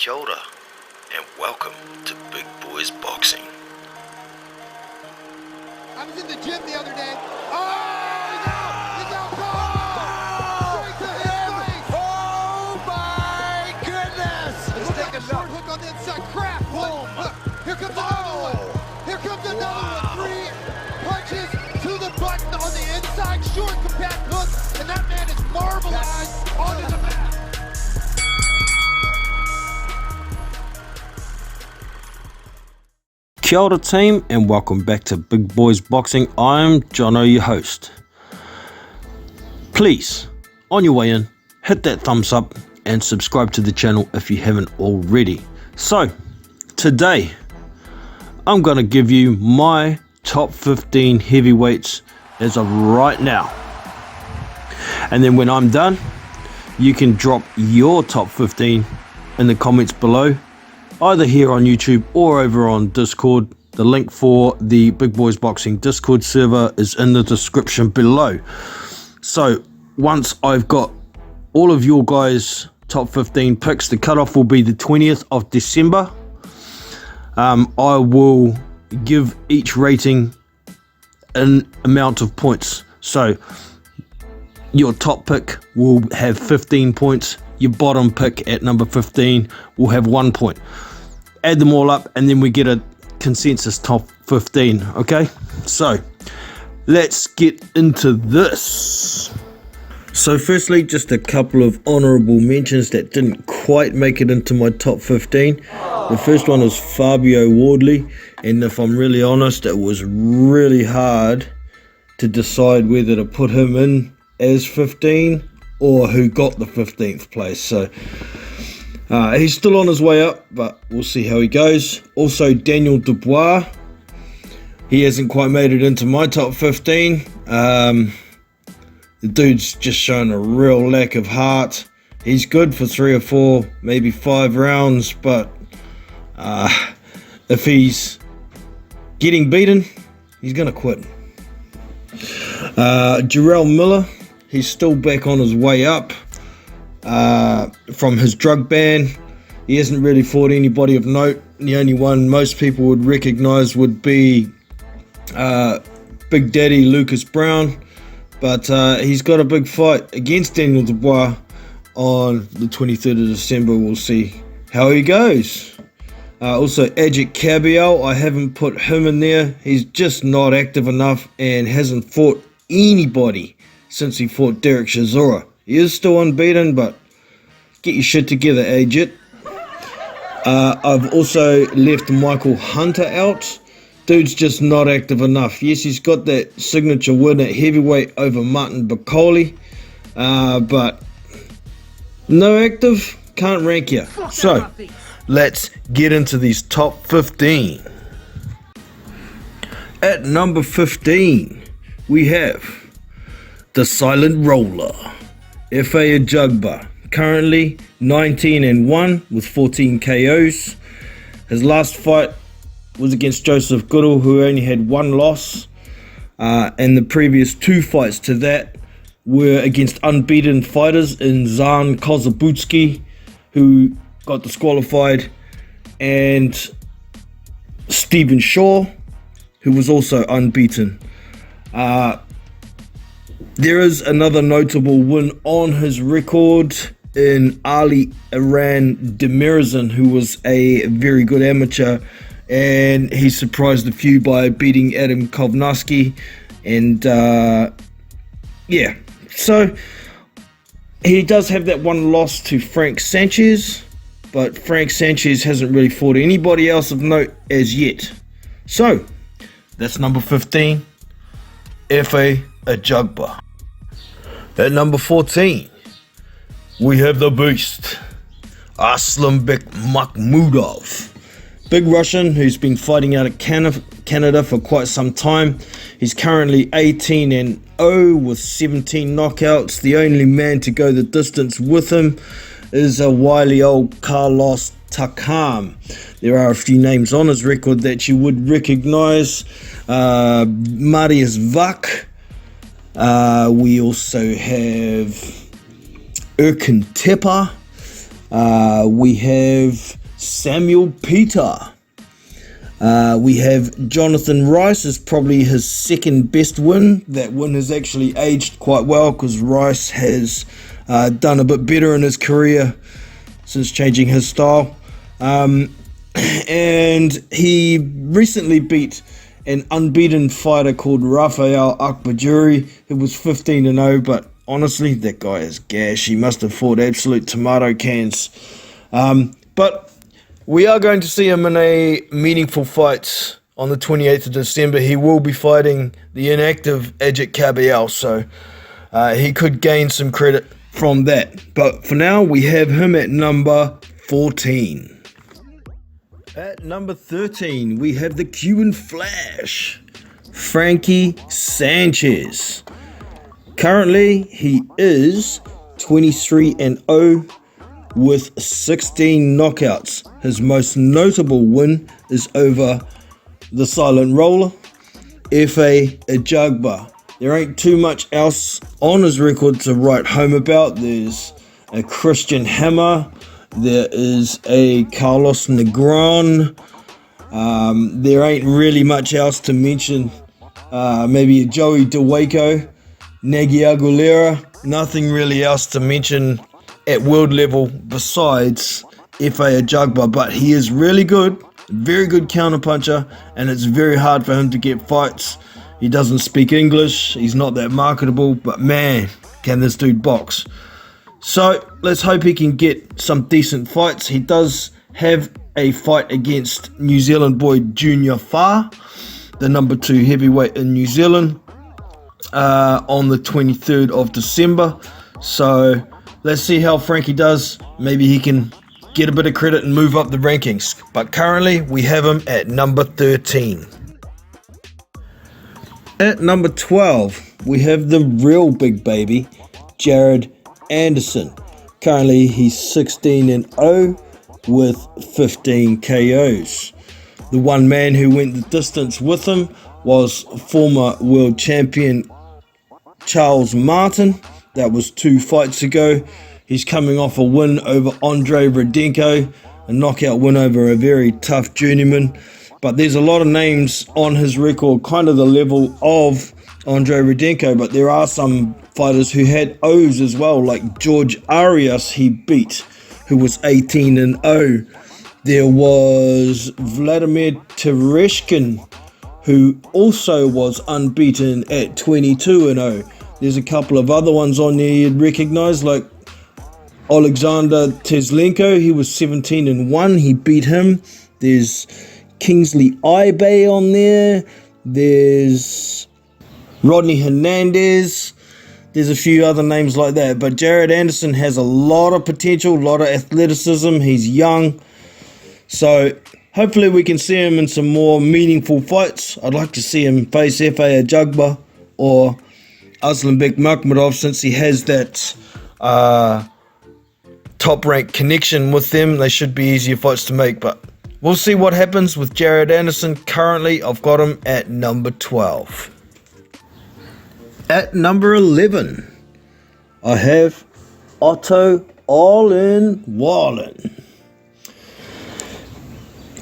Kia ora, and welcome to Big Boys Boxing. I was in the gym the other day. Oh, he's out cold! Straight to his face! Oh my goodness! Let's take a short hook on the inside. Crap! Boom! Look, here comes another one. Here comes another one. 3 punches to the butt on the inside. Short compact hook, and that man is marbleized onto the mat. Kia ora team, and welcome back to Big Boys Boxing. I'm Jono, your host. Please, on your way in, hit that thumbs up and subscribe to the channel if you haven't already. So, today, I'm going to give you my top 15 heavyweights as of right now. And then when I'm done, you can drop your top 15 in the comments below, either here on YouTube or over on Discord. The link for the Big Boys Boxing Discord server is in the description below. So once I've got all of your guys' top 15 picks, the cutoff will be the 20th of December. I will give each rating an amount of points. So your top pick will have 15 points. Your bottom pick at number 15 will have 1 point. Add them all up and then we get a consensus top 15. Okay, so let's get into this. So firstly, just a couple of honorable mentions that didn't quite make it into my top 15. The first one is Fabio Wardley, and if I'm really honest, it was really hard to decide whether to put him in as 15 or who got the 15th place. So he's still on his way up, but we'll see how he goes. Also, Daniel Dubois. He hasn't quite made it into my top 15. The dude's just shown a real lack of heart. He's good for 3 or 4, maybe 5 rounds, but if he's getting beaten, he's going to quit. Jarrell Miller, he's still back on his way up. From his drug ban, he hasn't really fought anybody of note. The only one most people would recognize would be Big Daddy Lucas Brown, but he's got a big fight against Daniel Dubois on the 23rd of December. We'll see how he goes. Also, Ajit Cabiel, I haven't put him in there. He's just not active enough and hasn't fought anybody since he fought Derek Chisora. He is still unbeaten, but get your shit together, Ajit. I've also left Michael Hunter out. Dude's just not active enough. Yes, he's got that signature win at heavyweight over Martin Bakole, but no active, can't rank you. So, let's get into these top 15. At number 15, we have the Silent Roller, F.A. Ajagba, currently 19-1 with 14 KOs. His last fight was against Joseph Goodall, who only had 1 loss, and the previous 2 fights to that were against unbeaten fighters in Zan Kozabutski, who got disqualified, and Stephen Shaw, who was also unbeaten. There is another notable win on his record in Ali Iran Demirzin, who was a very good amateur, and he surprised a few by beating Adam Kovnarski. And yeah, so he does have that 1 loss to Frank Sanchez, but Frank Sanchez hasn't really fought anybody else of note as yet. So that's number 15, F.A. Ajagba. At number 14, we have the Beast, Aslanbek Makhmudov. Big Russian who's been fighting out of Canada for quite some time. He's currently 18-0 with 17 knockouts. The only man to go the distance with him is a wily old Carlos Takam. There are a few names on his record that you would recognize. Marius Vak. We also have Erkin Tepa, We have Samuel Peter. We have Jonathan Rice is probably his second best win. That win has actually aged quite well because Rice has done a bit better in his career since changing his style. And he recently beat an unbeaten fighter called Rafael Akbajuri, who was 15-0, but honestly, that guy is gash. He must have fought absolute tomato cans. But we are going to see him in a meaningful fight on the 28th of December. He will be fighting the inactive Ajit Kabiel, so he could gain some credit from that. But for now, we have him at number 14. At number 13, we have the Cuban Flash, Frankie Sanchez. Currently, he is 23-0 with 16 knockouts. His most notable win is over the Silent Roller, Efe Ajagba. There ain't too much else on his record to write home about. There's a Christian Hammer. There is a Carlos Negron. There ain't really much else to mention. Maybe a Joey DeWaco, Nagy Aguilera. Nothing really else to mention at world level besides Efe Ajagba. But he is really good, very good counterpuncher, and it's very hard for him to get fights. He doesn't speak English. He's not that marketable, but man, can this dude box. So let's hope he can get some decent fights. He does have a fight against New Zealand boy Junior Fa, the number 2 heavyweight in New Zealand, on the 23rd of December. So let's see how Frankie does. Maybe he can get a bit of credit and move up the rankings. But currently we have him at number 13. At number 12, we have the real big baby, Jared Anderson. Currently he's 16-0 with 15 KOs. The one man who went the distance with him was former world champion Charles Martin. That was 2 fights ago. He's coming off a win over Andre Rudenko, a knockout win over a very tough journeyman. But there's a lot of names on his record, kind of the level of Andre Rudenko, but there are some fighters who had O's as well, like George Arias he beat, who was 18-0. There was Vladimir Tereshkin, who also was unbeaten at 22-0. There's a couple of other ones on there you'd recognize, like Alexander Teslenko. He was 17-1. He beat him. There's Kingsley Ibe on there. There's Rodney Hernandez. There's a few other names like that. But Jared Anderson has a lot of potential, a lot of athleticism. He's young. So hopefully we can see him in some more meaningful fights. I'd like to see him face Efe Ajagba or Aslanbek Makhmudov, since he has that top-ranked connection with them. They should be easier fights to make, but we'll see what happens with Jared Anderson. Currently, I've got him at number 12. At number 11, I have Otto All-In Wallen.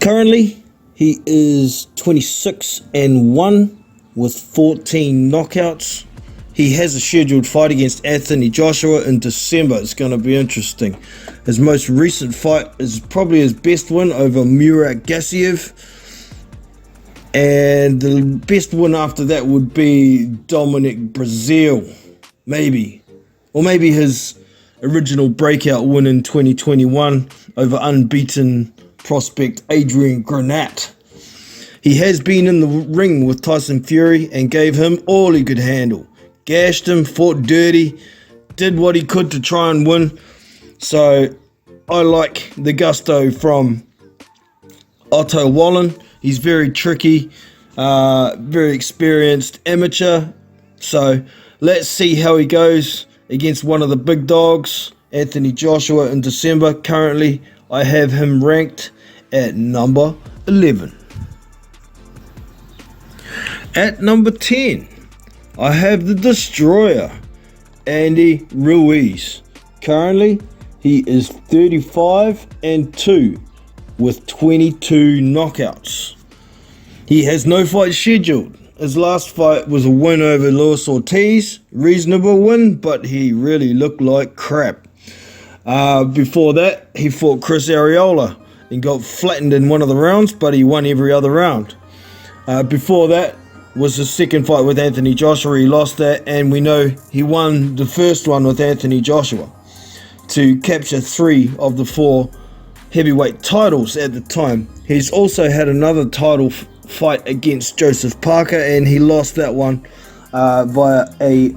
Currently, he is 26-1 with 14 knockouts. He has a scheduled fight against Anthony Joshua in December. It's going to be interesting. His most recent fight is probably his best win over Murat Gassiev. And the best win after that would be Dominic Brazil, maybe. Or maybe his original breakout win in 2021 over unbeaten prospect Adrian Granat. He has been in the ring with Tyson Fury and gave him all he could handle. Gashed him, fought dirty, did what he could to try and win. So I like the gusto from Otto Wallen. He's very tricky, very experienced amateur. So let's see how he goes against one of the big dogs, Anthony Joshua, in December. Currently, I have him ranked at number 11. At number 10, I have the Destroyer, Andy Ruiz. Currently, he is 35-2 with 22 knockouts. He has no fight scheduled. His last fight was a win over Luis Ortiz. Reasonable win, but he really looked like crap. Before that, he fought Chris Arreola and got flattened in one of the rounds, but he won every other round. Before that was his second fight with Anthony Joshua. He lost that, and we know he won the first one with Anthony Joshua to capture 3 of the 4 heavyweight titles at the time. He's also had another title fight against Joseph Parker, and he lost that one via a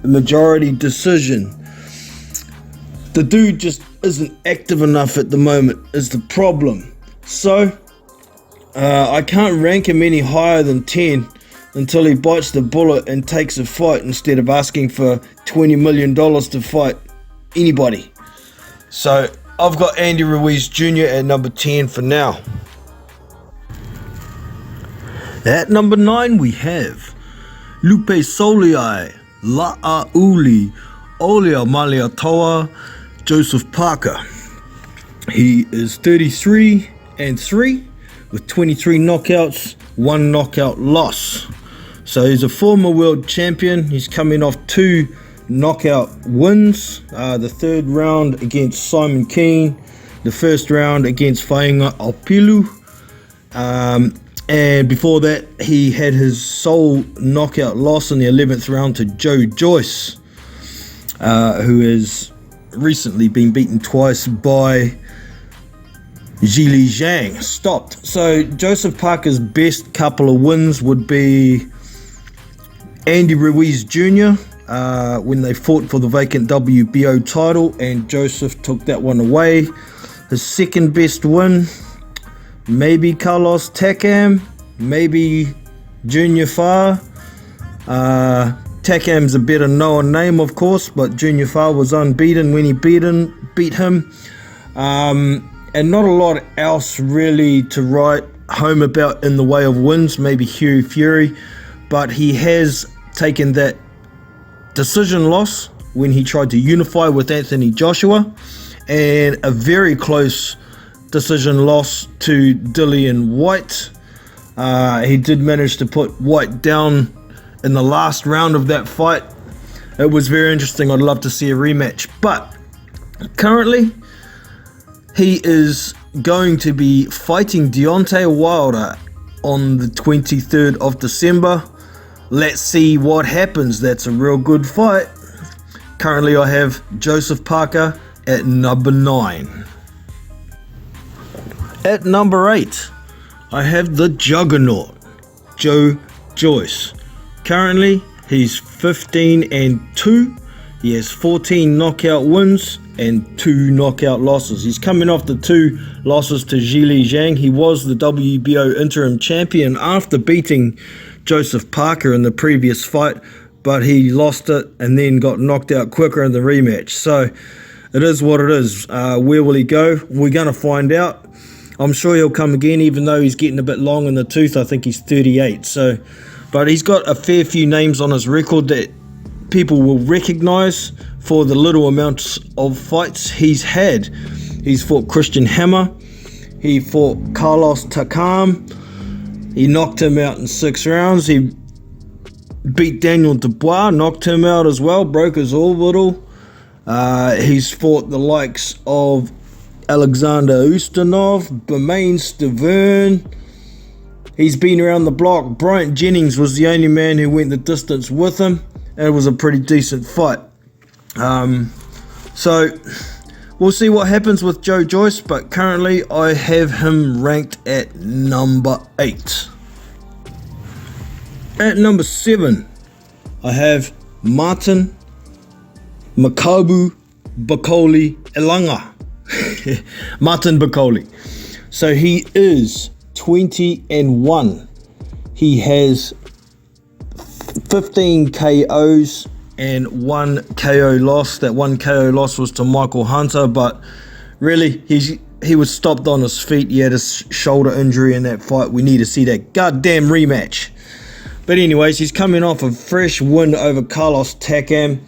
majority decision. The dude just isn't active enough at the moment is the problem. So I can't rank him any higher than 10 until he bites the bullet and takes a fight instead of asking for $20 million to fight anybody. So I've got Andy Ruiz Jr. at number 10 for now. At number 9 we have Lupe Soliai, La'auli, Olia Maliatoa, Joseph Parker. He is 33-3 with 23 knockouts, 1 knockout loss. So he's a former world champion. He's coming off 2 knockout wins. The third round against Simon Keane, the first round against Fainga Alpilu. And before that, he had his sole knockout loss in the 11th round to Joe Joyce, who has recently been beaten twice by Zhili Zhang. Stopped. So Joseph Parker's best couple of wins would be Andy Ruiz Jr. When they fought for the vacant WBO title, and Joseph took that one away. His second best win, maybe Carlos Takam, maybe Junior Fa. Takam's a better known name, of course, but Junior Fa was unbeaten when he beat him. And not a lot else really to write home about in the way of wins, maybe Hugh Fury, but he has taken that decision loss when he tried to unify with Anthony Joshua, and a very close decision loss to Dillian White. He did manage to put White down in the last round of that fight. It was very interesting. I'd love to see a rematch, but currently he is going to be fighting Deontay Wilder on the 23rd of December. Let's see what happens. That's a real good fight. Currently I have Joseph Parker at number 9. At number 8, I have the Juggernaut, Joe Joyce. Currently, he's 15-2. He has 14 knockout wins and 2 knockout losses. He's coming off the 2 losses to Zhili Zhang. He was the WBO interim champion after beating Joseph Parker in the previous fight, but he lost it and then got knocked out quicker in the rematch. So it is what it is. Where will he go? We're going to find out. I'm sure he'll come again, even though he's getting a bit long in the tooth. I think he's 38. But he's got a fair few names on his record that people will recognize for the little amounts of fights he's had. He's fought Christian Hammer. He fought Carlos Takam. He knocked him out in 6 rounds. He beat Daniel Dubois, knocked him out as well, broke his orbital. He's fought the likes of Alexander Ustinov, Bermain Stavern. He's been around the block. Bryant Jennings was the only man who went the distance with him, and it was a pretty decent fight. So we'll see what happens with Joe Joyce, but currently I have him ranked at number 8. At number 7, I have Martin Makabu Bakoli Elanga. Martin Bakoli. So he is 20-1. He has 15 KOs and 1 KO loss. That 1 KO loss was to Michael Hunter, but really he was stopped on his feet. He had a shoulder injury in that fight. We need to see that goddamn rematch. But anyways, he's coming off a fresh win over Carlos Takam.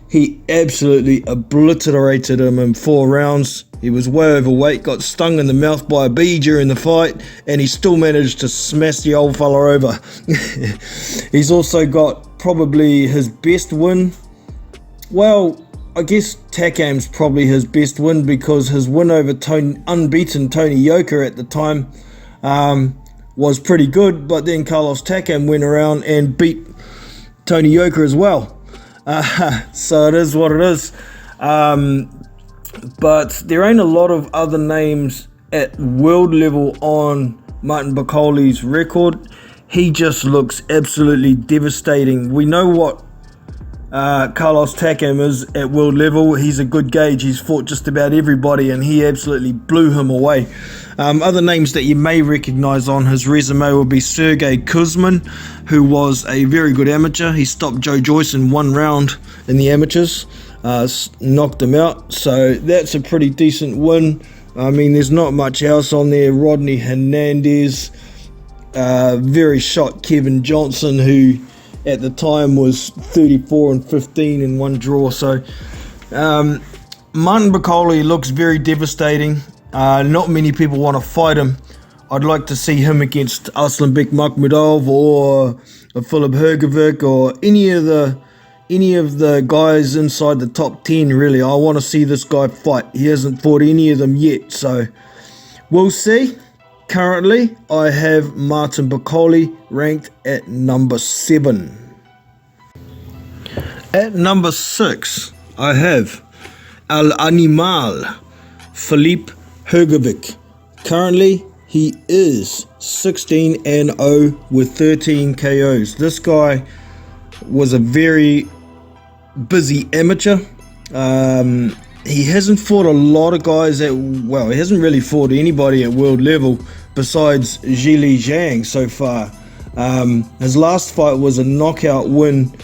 He absolutely obliterated him in 4 rounds. He was way overweight, got stung in the mouth by a bee during the fight, and he still managed to smash the old fella over. He's also got probably his best win. Well, I guess Takam's probably his best win, because his win over unbeaten Tony Yoka at the time was pretty good, but then Carlos Takam went around and beat Tony Yoka as well. So it is what it is. But there ain't a lot of other names at world level on Martin Bakoli's record. He just looks absolutely devastating. We know what Carlos Takam is at world level. He's a good gauge. He's fought just about everybody, and he absolutely blew him away. Other names that you may recognize on his resume will be Sergey Kuzmin, who was a very good amateur. He stopped Joe Joyce in 1 round in the amateurs, knocked him out. So that's a pretty decent win. I mean, there's not much else on there. Rodney Hernandez, very shot Kevin Johnson, who at the time was 34-15 in 1 draw. So Martin Bakoli looks very devastating. Not many people want to fight him. I'd like to see him against Aslanbek Makhmudov or Filip Hrgovic or any of the guys inside the top 10, really. I want to see this guy fight. He hasn't fought any of them yet, so we'll see. Currently, I have Martin Bakoli ranked at number 7. At number 6, I have Al Animal, Filip Hrgovic. Currently, he is 16-0 with 13 KOs. This guy was a very busy amateur. He hasn't fought a lot of guys he hasn't really fought anybody at world level besides Zhili Zhang so far. His last fight was a knockout win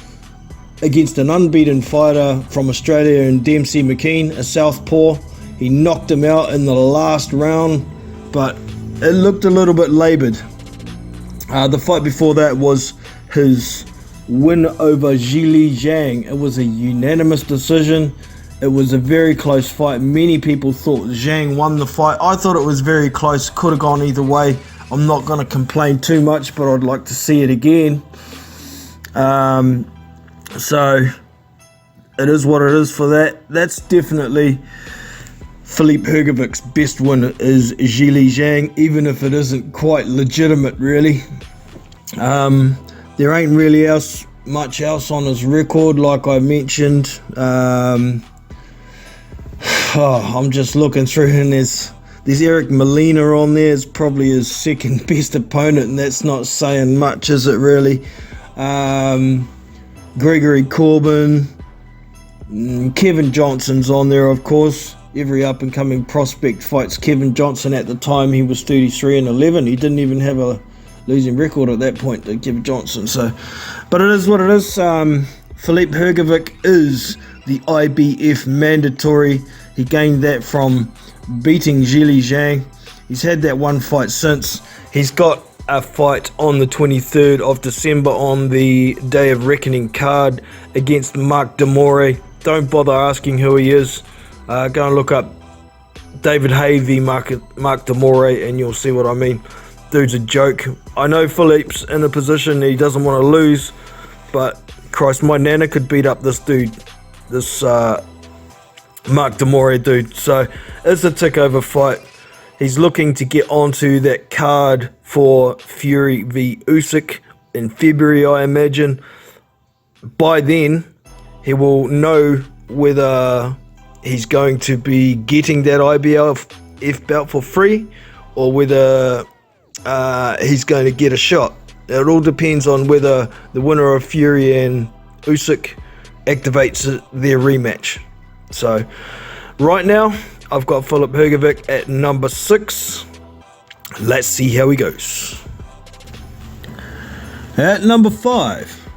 against an unbeaten fighter from Australia in Dempsey McKean, a southpaw. He knocked him out in the last round, but it looked a little bit laboured. The fight before that was his win over Zhili Zhang. It was a unanimous decision. It was a very close fight. Many people thought Zhang won the fight. I thought it was very close. Could have gone either way. I'm not going to complain too much, but I'd like to see it again. So it is what it is for that. That's definitely Filip Hrgovic's best win is Zhili Zhang, even if it isn't quite legitimate, really. There ain't really much else on his record, like I mentioned. I'm just looking through, and there's Eric Molina on there. It's probably his second best opponent, and that's not saying much, is it really? Gregory Corbin, Kevin Johnson's on there, of course. Every up-and-coming prospect fights Kevin Johnson. At the time, he was 33-11. He didn't even have a losing record at that point, to Kevin Johnson. So, but it is what it is. Filip Hrgovic is the IBF mandatory. He gained that from beating Zhili Zhang. He's had that one fight since. He's got a fight on the 23rd of December on the Day of Reckoning card against Mark Demore. Don't bother asking who he is. Go and look up David Hay v Mark Demore and you'll see what I mean. Dude's a joke. I know Philip's in a position he doesn't want to lose, but Christ, my nana could beat up this dude, this Mark Demore dude. So it's a tick-over fight. He's looking to get onto that card for Fury v Usyk in February, I imagine. By then, he will know whether he's going to be getting that IBF belt for free or whether he's going to get a shot. It all depends on whether the winner of Fury and Usyk activates their rematch. So, right now, I've got Filip Hrgovic at number 6. Let's see how he goes. At number 5,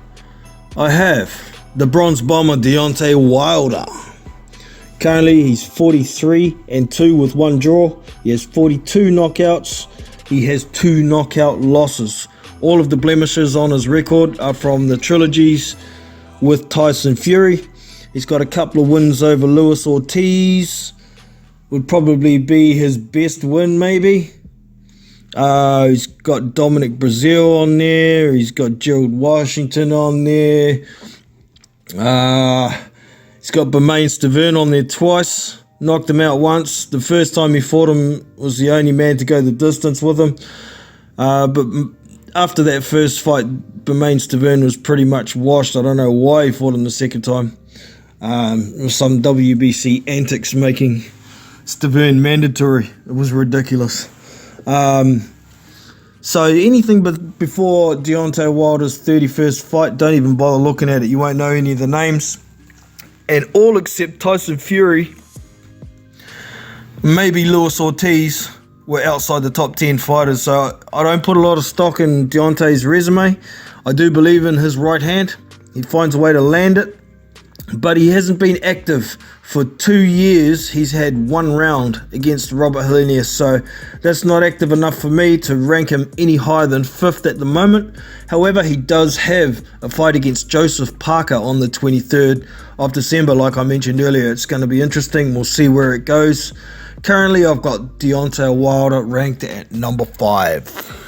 I have the Bronze Bomber Deontay Wilder. Currently, he's 43-2 with 1 draw. He has 42 knockouts. He has 2 knockout losses. All of the blemishes on his record are from the trilogies with Tyson Fury. He's got a couple of wins over Luis Ortiz. Would probably be his best win, maybe. He's got Dominic Brazil on there. He's got Gerald Washington on there. He's got Bermain Stavern on there twice. Knocked him out once. The first time he fought him was the only man to go the distance with him. But after that first fight, Bermain Stavern was pretty much washed. I don't know why he fought him the second time. It was some WBC antics making Stavern mandatory. It was ridiculous. So anything but before Deontay Wilder's 31st fight, don't even bother looking at it. You won't know any of the names. And all except Tyson Fury, maybe Luis Ortiz, were outside the top 10 fighters. So I don't put a lot of stock in Deontay's resume. I do believe in his right hand. He finds a way to land it. But he hasn't been active for 2 years. He's had one round against Robert Helenius, so that's not active enough for me to rank him any higher than 5th at the moment. However, he does have a fight against Joseph Parker on the 23rd of December. Like I mentioned earlier, it's going to be interesting. We'll see where it goes. Currently, I've got Deontay Wilder ranked at number 5.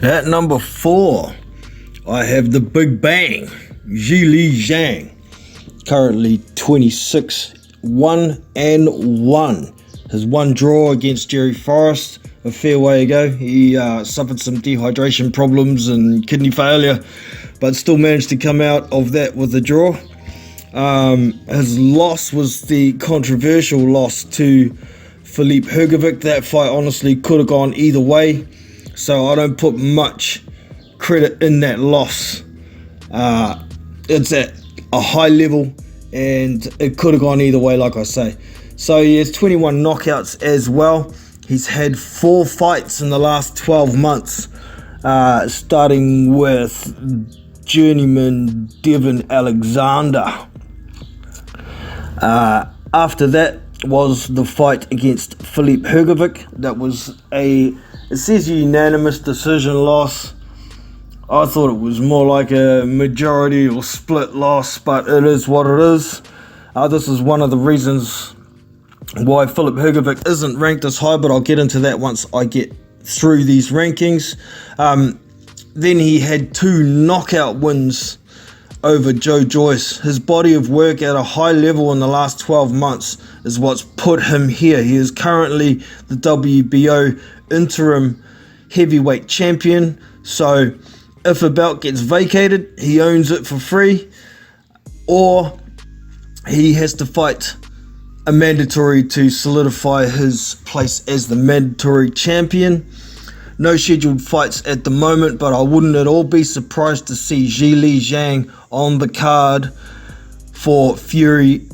At number 4, I have the Big Bang, Zhilei Zhang, currently 26-1-1. His one draw against Jerry Forrest a fair way ago. He suffered some dehydration problems and kidney failure, but still managed to come out of that with a draw. His loss was the controversial loss to Filip Hrgovic. That fight honestly could have gone either way, so I don't put much credit in that loss. It's at a high level and it could have gone either way, like I say. So he has 21 knockouts as well. He's had 4 fights in the last 12 months, starting with journeyman Devin Alexander. After that was the fight against Filip Hrgovic. That was it says unanimous decision loss. I thought it was more like a majority or split loss, but it is what it is. This is one of the reasons why Filip Hrgovic isn't ranked as high, but I'll get into that once I get through these rankings. Then he had 2 knockout wins over Joe Joyce. His body of work at a high level in the last 12 months is what's put him here. He is currently the WBO interim heavyweight champion. So if a belt gets vacated, he owns it for free, or he has to fight a mandatory to solidify his place as the mandatory champion. No scheduled fights at the moment, but I wouldn't at all be surprised to see Zhilei Zhang on the card for Fury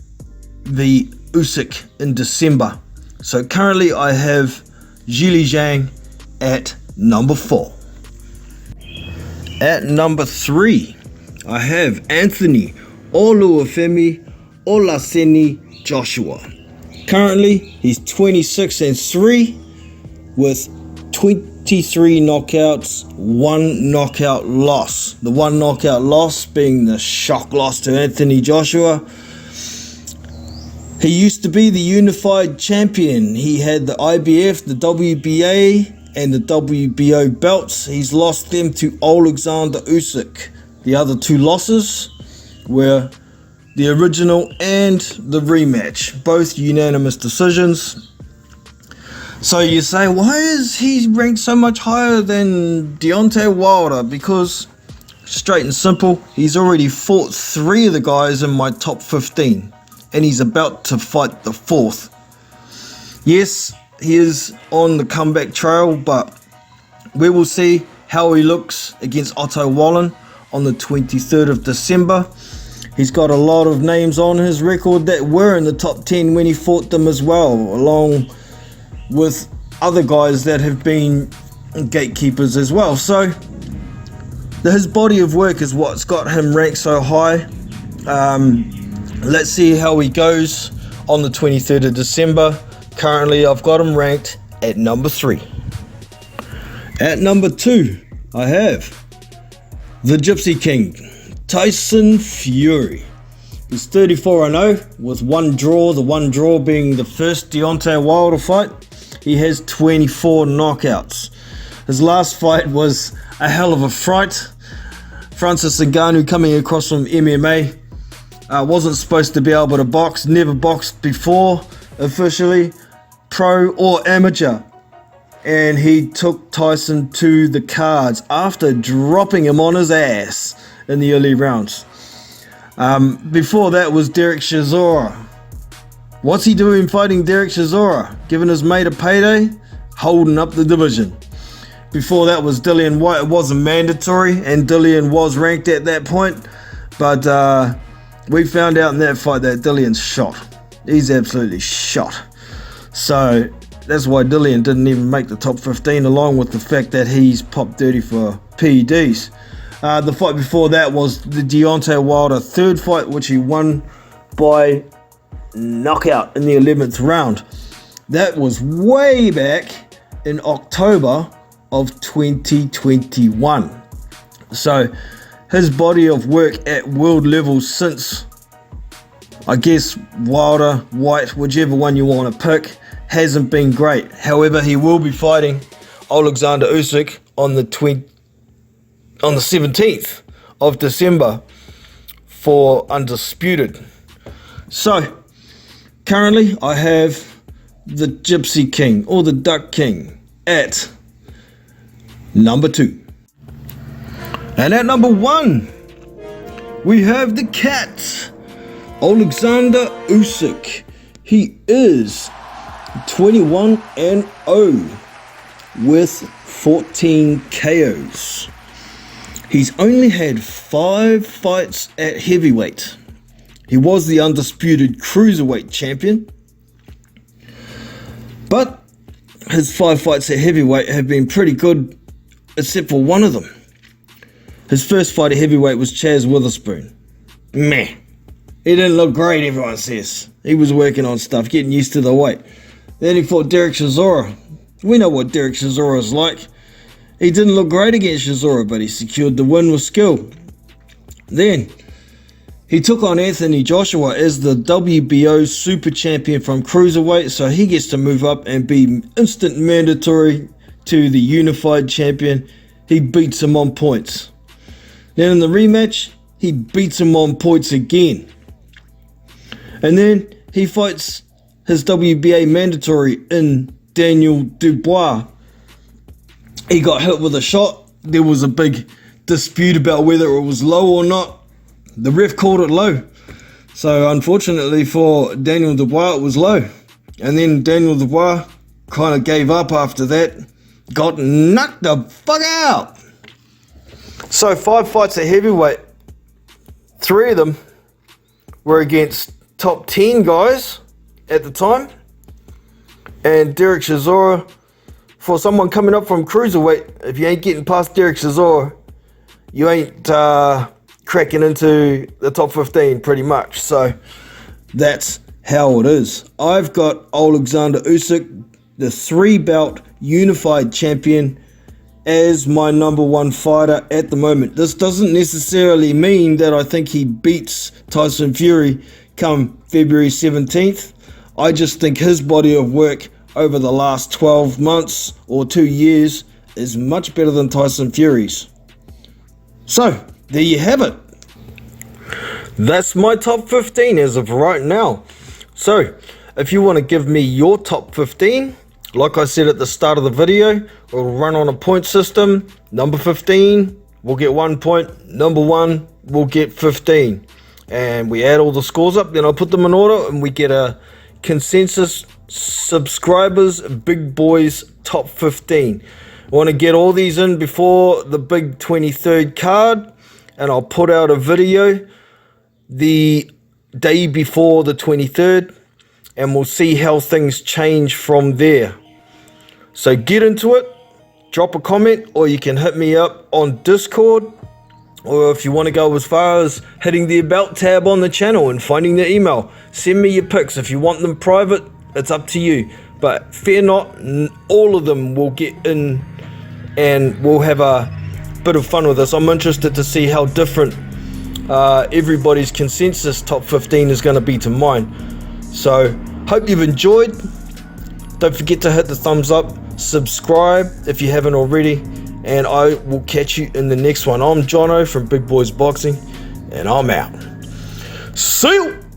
v Usyk in December. So currently I have Zhilei Zhang at number 4. At number 3, I have Anthony Oluwafemi Olaseni Joshua. Currently, he's 26-3 with 23 knockouts, 1 knockout loss. The 1 knockout loss being the shock loss to Anthony Joshua. He used to be the unified champion. He had the IBF, the WBA, and the WBO belts. He's lost them to Alexander Usyk. The other 2 losses were the original and the rematch, both unanimous decisions. So you say, why is he ranked so much higher than Deontay Wilder? Because, straight and simple, he's already fought 3 of the guys in my top 15, and he's about to fight the 4th. Yes, he is on the comeback trail, but we will see how he looks against Otto Wallen on the 23rd of December. He's got a lot of names on his record that were in the top 10 when he fought them as well, along with other guys that have been gatekeepers as well. So his body of work is what's got him ranked so high. Let's see how he goes on the 23rd of December. Currently, I've got him ranked at number 3. At number 2, I have the Gypsy King, Tyson Fury. He's 34-0 with one draw, the one draw being the first Deontay Wilder fight. He has 24 knockouts. His last fight was a hell of a fright. Francis Ngannou coming across from MMA. Wasn't supposed to be able to box, never boxed before officially, pro or amateur. And he took Tyson to the cards after dropping him on his ass in the early rounds. Before that was Derek Chisora. What's he doing fighting Derek Chisora? Giving his mate a payday? Holding up the division. Before that was Dillian White. It wasn't mandatory, and Dillian was ranked at that point. But we found out in that fight that Dillian's shot. He's absolutely shot. So that's why Dillian didn't even make the top 15, along with the fact that he's popped dirty for PEDs. The fight before that was the Deontay Wilder third fight, which he won by knockout in the 11th round. That was way back in October of 2021. So his body of work at world level since, I guess, Wilder, White, whichever one you want to pick, hasn't been great. However, he will be fighting Alexander Usyk on the 17th of December for Undisputed. So, currently I have the Gypsy King, or the Duck King, at number 2. And at number 1, we have the Cat, Alexander Usyk. He is 21-0 with 14 KOs. He's only had 5 fights at heavyweight. He was the undisputed cruiserweight champion. But his 5 fights at heavyweight have been pretty good, except for one of them. His first fight at heavyweight was Chaz Witherspoon. Meh. He didn't look great, everyone says. He was working on stuff, getting used to the weight. Then he fought Derek Chisora. We know what Derek Chisora is like. He didn't look great against Chisora, but he secured the win with skill. Then he took on Anthony Joshua as the WBO super champion from cruiserweight, so he gets to move up and be instant mandatory to the unified champion. He beats him on points. Then in the rematch, he beats him on points again. And then he fights his WBA mandatory in Daniel Dubois. He got hit with a shot. There was a big dispute about whether it was low or not. The ref called it low. So unfortunately for Daniel Dubois, it was low. And then Daniel Dubois kind of gave up after that. Got knocked the fuck out. So 5 fights at heavyweight. 3 of them were against top 10 guys at the time. And Derek Chisora, for someone coming up from cruiserweight, if you ain't getting past Derek Chisora, you ain't cracking into the top 15 pretty much. So that's how it is. I've got Alexander Usyk, the 3-belt unified champion, as my number 1 fighter at the moment. This doesn't necessarily mean that I think he beats Tyson Fury come February 17th. I just think his body of work over the last 12 months or 2 years is much better than Tyson Fury's. So, there you have it. That's my top 15 as of right now. So, if you want to give me your top 15, like I said at the start of the video, we'll run on a point system. Number 15 will get 1 point. Number 1 will get 15. And we add all the scores up, then I'll put them in order, and we get a consensus subscribers big boys top 15. I want to get all these in before the big 23rd card, and I'll put out a video the day before the 23rd, and we'll see how things change from there. So get into it, drop a comment, or you can hit me up on Discord, or if you want to go as far as hitting the About tab on the channel and finding the email, send me your pics. If you want them private, it's up to you. But fear not, all of them will get in and we'll have a bit of fun with this. I'm interested to see how different everybody's consensus top 15 is going to be to mine. So hope you've enjoyed. Don't forget to hit the thumbs up, subscribe if you haven't already, and I will catch you in the next one. I'm Jono from Big Boys Boxing, and I'm out. See you.